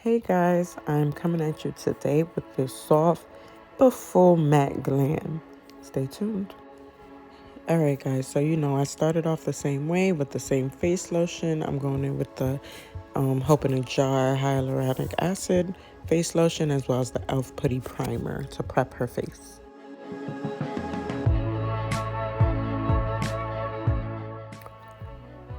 Hey guys, I'm coming at you today with this soft but full matte glam. Stay tuned. Alright guys, so I started off the same way with the same face lotion. I'm going in with the Hope in a Jar hyaluronic acid face lotion as well as the e.l.f. putty primer to prep her face.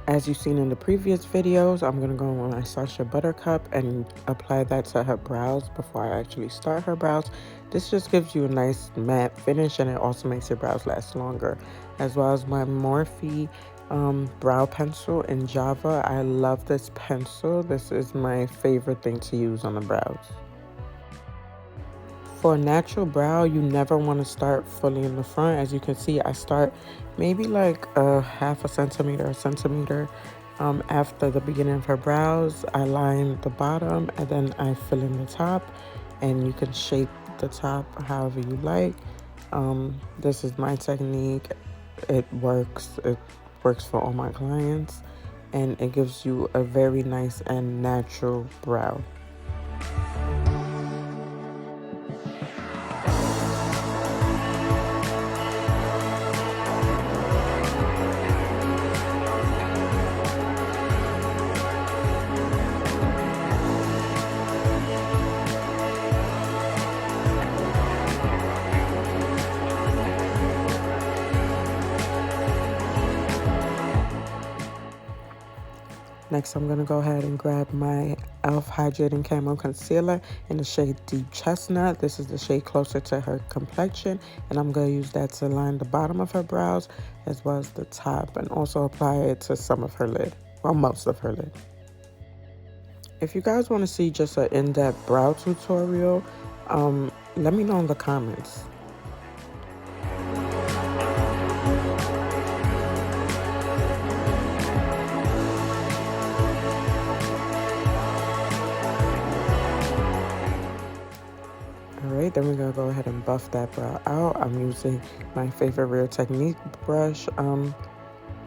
As you've seen in the previous videos, I'm going to go on my Sacha Buttercup and apply that to her brows before I actually start her brows. This just gives you a nice matte finish and it also makes your brows last longer. As well as my Morphe brow pencil in Java. I love this pencil. This is my favorite thing to use on the brows. For a natural brow, you never want to start fully in the front. As you can see, I start maybe like a half a centimeter, after the beginning of her brows. I line the bottom and then I fill in the top, and you can shape the top however you like. This is my technique. It works for all my clients, and it gives you a very nice and natural brow. Next, I'm going to go ahead and grab my e.l.f. Hydrating Camo Concealer in the shade Deep Chestnut. This is the shade closer to her complexion, and I'm going to use that to line the bottom of her brows as well as the top, and also apply it to some of her lid, well, most of her lid. If you guys want to see just an in-depth brow tutorial, let me know in the comments. Alright, then we're going to go ahead and buff that brow out. I'm using my favorite Real Technique brush.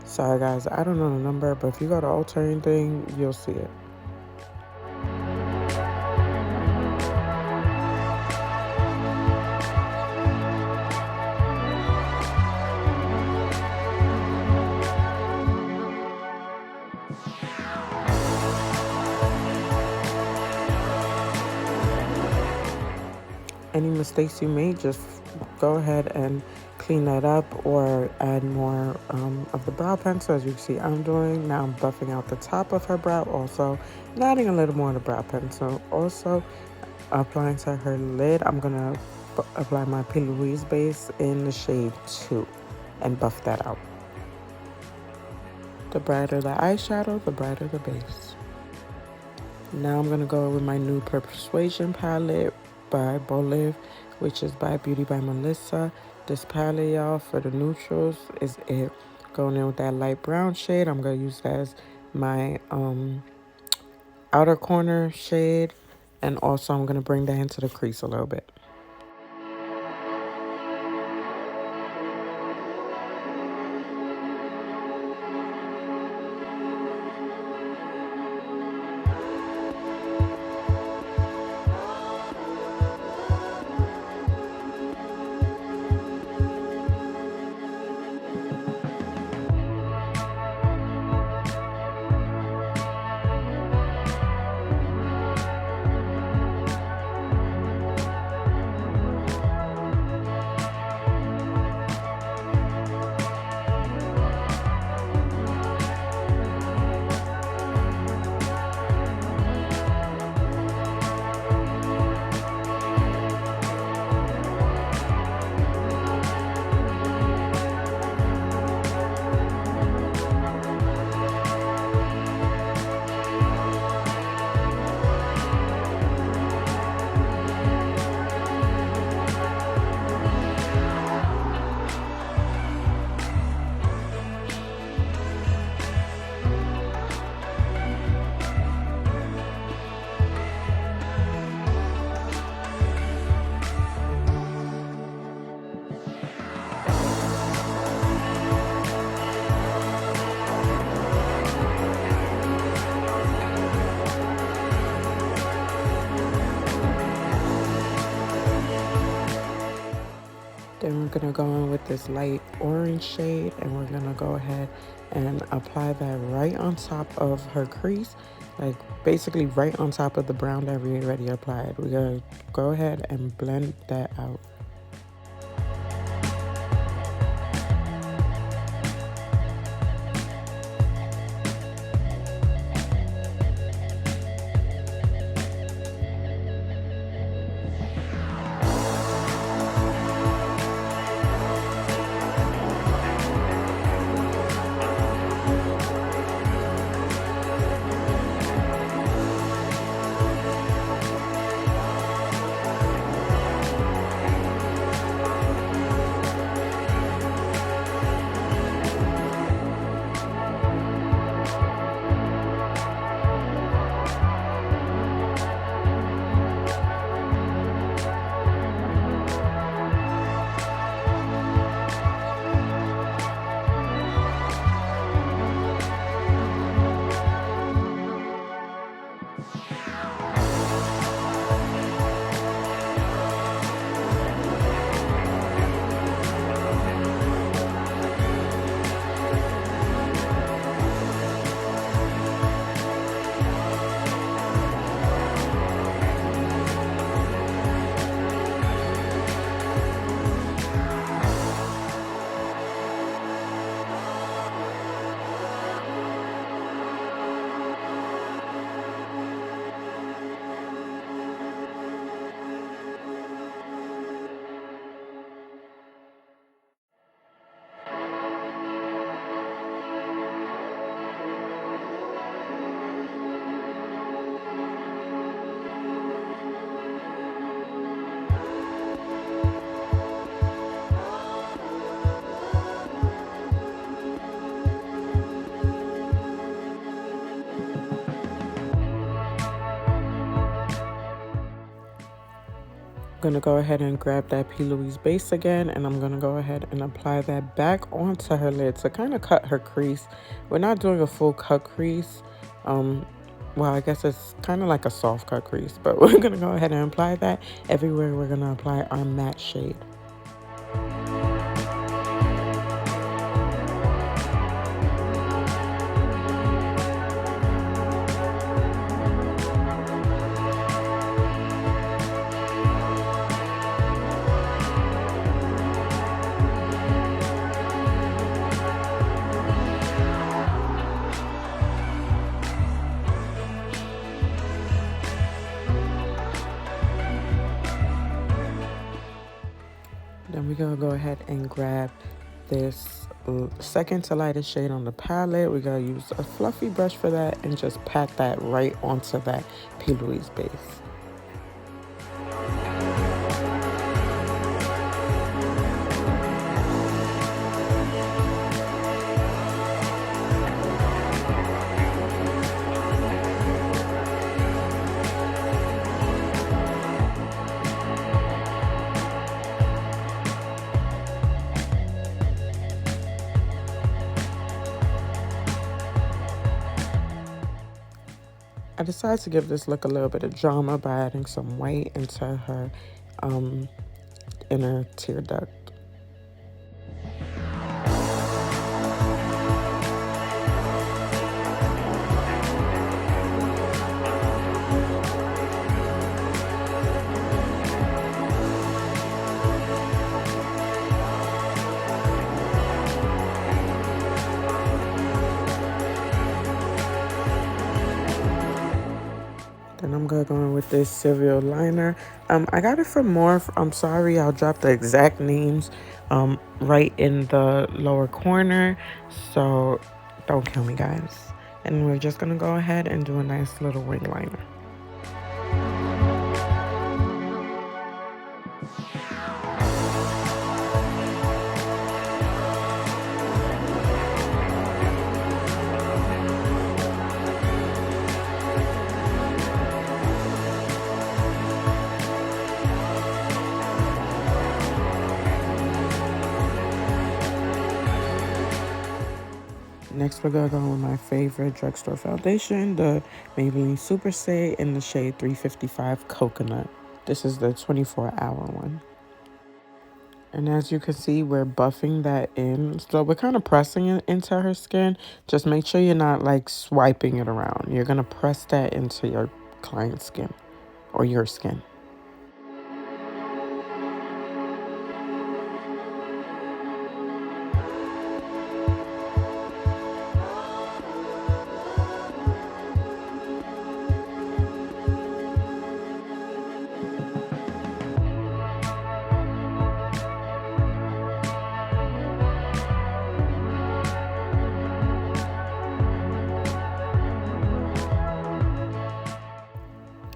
Sorry guys, I don't know the number, but if you go to altering thing, you'll see it. Any mistakes you made, just go ahead and clean that up or add more of the brow pencil, as you can see I'm doing. Now I'm buffing out the top of her brow also, and adding a little more of the brow pencil. Also applying to her lid, I'm going to apply my P. Louise base in the shade 2 and buff that out. The brighter the eyeshadow, the brighter the base. Now I'm going to go with my new Persuasion palette by Boliv, which is by Beauty by Melissa. This palette, y'all, for the neutrals is it. Going in with that light brown shade. I'm going to use that as my outer corner shade. And also I'm going to bring that into the crease a little bit. gonna go in with this light orange shade, and we're gonna go ahead and apply that right on top of her crease, like basically right on top of the brown that we already applied. We're gonna go ahead and blend that out. I'm gonna go ahead and grab that P. Louise base again, and I'm gonna go ahead and apply that back onto her lid to kind of cut her crease. We're not doing a full cut crease. Well, I guess it's kind of like a soft cut crease, but we're gonna go ahead and apply that everywhere. We're gonna apply our matte shade. Then we're gonna go ahead and grab this second to lightest shade on the palette. We're gonna use a fluffy brush for that and just pat that right onto that P. Louise base. I decided to give this look a little bit of drama by adding some white into her inner tear duct. Then I'm gonna go in with this cereal liner. I got it from Morph. I'm sorry, I'll drop the exact names right in the lower corner. So don't kill me, guys. And we're just gonna go ahead and do a nice little wing liner. Next, we're gonna go with my favorite drugstore foundation, the Maybelline Super Stay in the shade 355 Coconut. This is the 24-hour one. And as you can see, we're buffing that in. So we're kind of pressing it into her skin. Just make sure you're not like swiping it around. You're going to press that into your client's skin or your skin.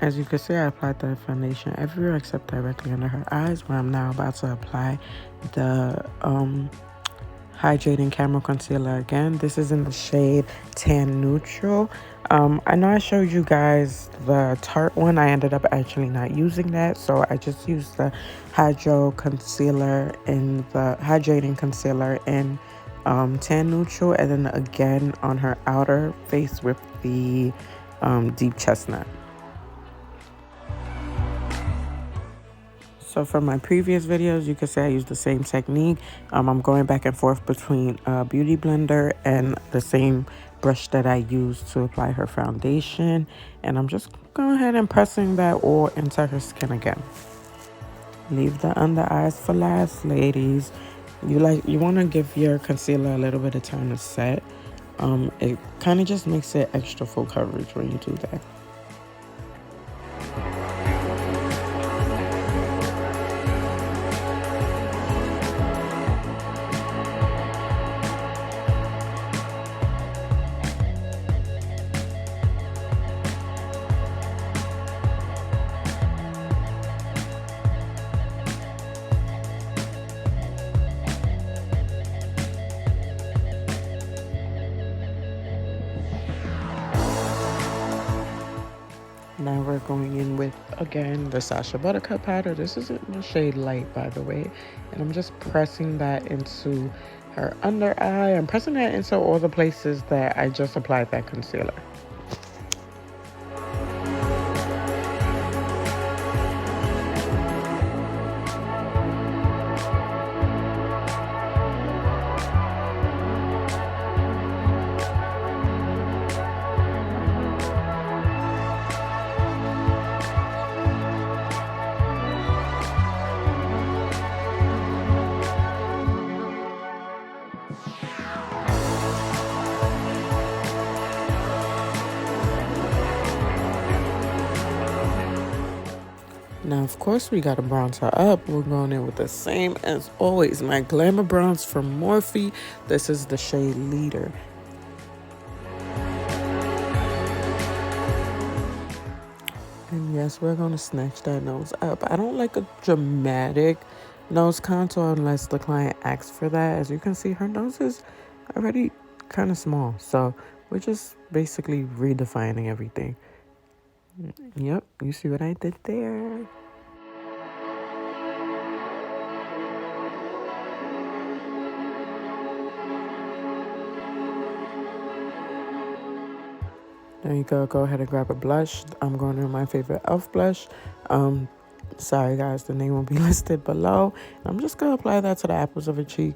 As you can see, I applied the foundation everywhere except directly under her eyes, where I'm now about to apply the hydrating camera concealer again. This is in the shade Tan Neutral. I know I showed you guys the Tarte one. I ended up actually not using that, so I just used the hydrating concealer in Tan Neutral, and then again on her outer face with the deep chestnut. So for my previous videos, you can say I used the same technique. I'm going back and forth between a beauty blender and the same brush that I used to apply her foundation. And I'm just going ahead and pressing that all into her skin again. Leave the under eyes for last, ladies. You want to give your concealer a little bit of time to set. It kind of just makes it extra full coverage when you do that. Now we're going in with, again, the Sacha Buttercup powder. This is in the shade Light, by the way. And I'm just pressing that into her under eye. I'm pressing that into all the places that I just applied that concealer. Now, of course, we got to bronze her up. We're going in with the same as always, my Glamour Bronze from Morphe. This is the shade Leader. And yes, we're going to snatch that nose up. I don't like a dramatic nose contour unless the client asks for that. As you can see, her nose is already kind of small. So we're just basically redefining everything. Yep, you see what I did there? There you go. Go ahead and grab a blush. I'm going to my favorite e.l.f. blush. Sorry, guys, the name will be listed below. I'm just going to apply that to the apples of her cheek,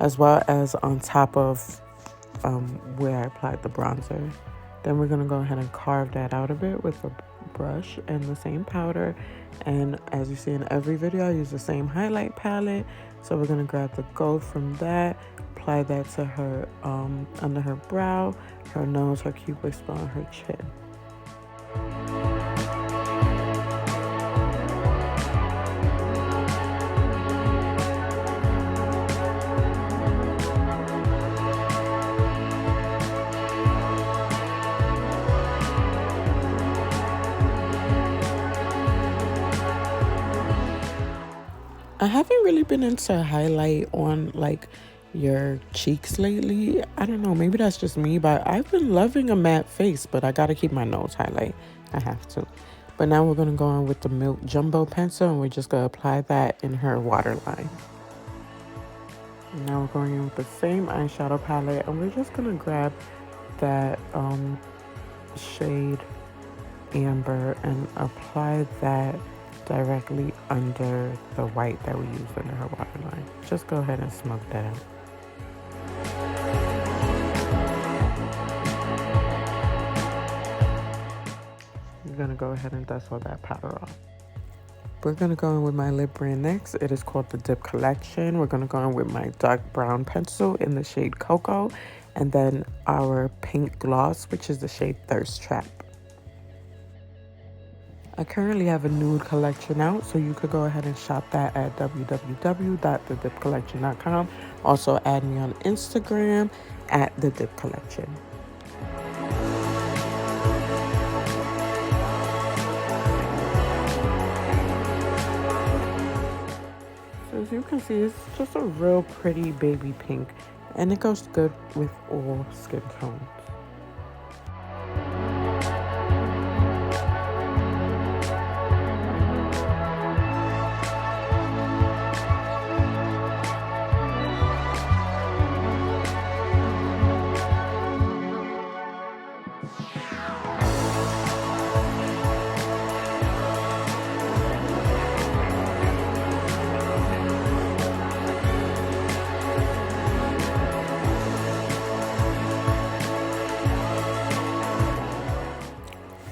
as well as on top of where I applied the bronzer. Then we're going to go ahead and carve that out a bit with a brush and the same powder. And as you see in every video, I use the same highlight palette. So we're going to grab the gold from that, apply that to her under her brow, her nose, her cupid's bow, and her chin. I haven't really been into highlight on like your cheeks lately. I don't know, maybe that's just me, but I've been loving a matte face, but I gotta keep my nose highlight. I have to. But now we're gonna go in with the Milk Jumbo pencil, and we're just gonna apply that in her waterline. Now we're going in with the same eyeshadow palette, and we're just gonna grab that shade Amber and apply that directly under the white that we used under her waterline. Just go ahead and smoke that out. You're going to go ahead and dust all that powder off. We're going to go in with my lip brand next. It is called the Dip Collection. We're going to go in with my dark brown pencil in the shade Cocoa, and then our pink gloss, which is the shade Thirst Trap. I currently have a nude collection out, so you could go ahead and shop that at www.thedipcollection.com. Also add me on Instagram at the Dip Collection. So as you can see, it's just a real pretty baby pink, and it goes good with all skin tones.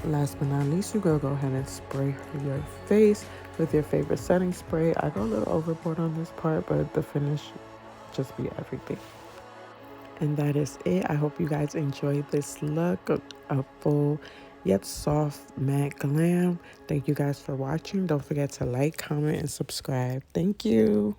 Last but not least, you go ahead and spray your face with your favorite setting spray. I go a little overboard on this part, but the finish just be everything. And that is it. I hope you guys enjoyed this look, a full yet soft matte glam. Thank you guys for watching. Don't forget to like, comment, and subscribe. Thank you.